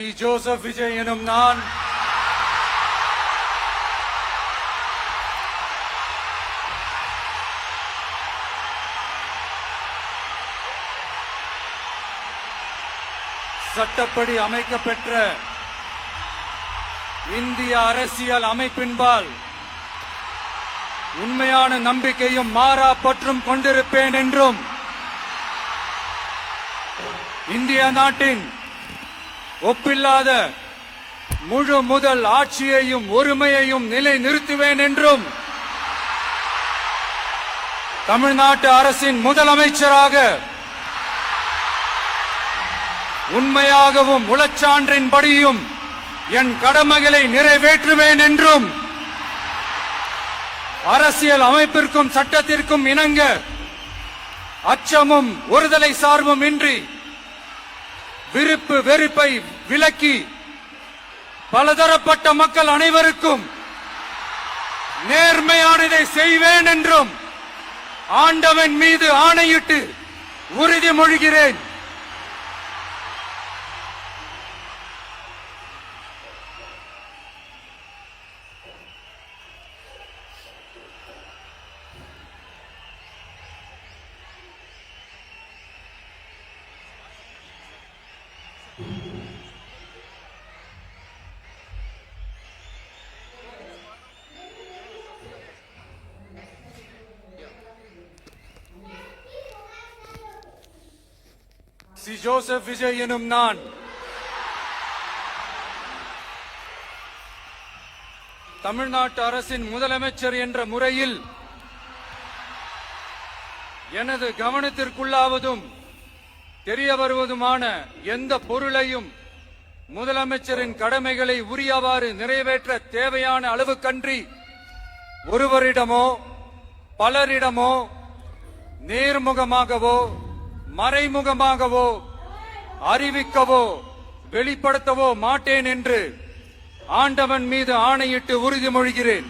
Joseph Vijay எனும் நான் சட்டப்படி அமைக்கப்பெற்ற இந்திய அரசியல் அமைப்பின்பால் உண்மையான நம்பிக்கையும் மாறா பற்றும் கொண்டிருப்பேன் என்றும் இந்திய நாட்டின் ஒப்பில்லாத முழு முதல் ஆட்சியையும் ஒருமையையும் நிலை நிறுத்துவேன் என்றும் தமிழ்நாட்டு அரசின் முதலமைச்சராக உண்மையாகவும் உளச்சான்றின்படியும் என் கடமைகளை நிறைவேற்றுவேன் என்றும் அரசியல் அமைப்பிற்கும் சட்டத்திற்கும் இணங்க அச்சமும் ஒருதலை சார்பும் இன்றி விருப்பு வெறுப்பை விலக்கி பலதரப்பட்ட மக்கள் அனைவருக்கும் நேர்மையானதை செய்வேன் என்றும் ஆண்டவன் மீது ஆணையிட்டு உறுதிமொழிகிறேன். ஜோசப் விஜய் எனும் நான் தமிழ்நாட்டு அரசின் முதலமைச்சர் என்ற முறையில் எனது கவனத்திற்குள்ளாவதும் தெரிய வருவதுமான எந்த பொருளையும் முதலமைச்சரின் கடமைகளை உரியவாறு நிறைவேற்ற தேவையான அளவுக்கன்றி ஒருவரிடமோ பலரிடமோ நேர்முகமாகவோ மறைமுகமாகவோ அறிவிக்கவோ வெளிப்படுத்தவோ மாட்டேன் என்று ஆண்டவன் மீது ஆணையிட்டு உறுதிமொழிகிறேன்.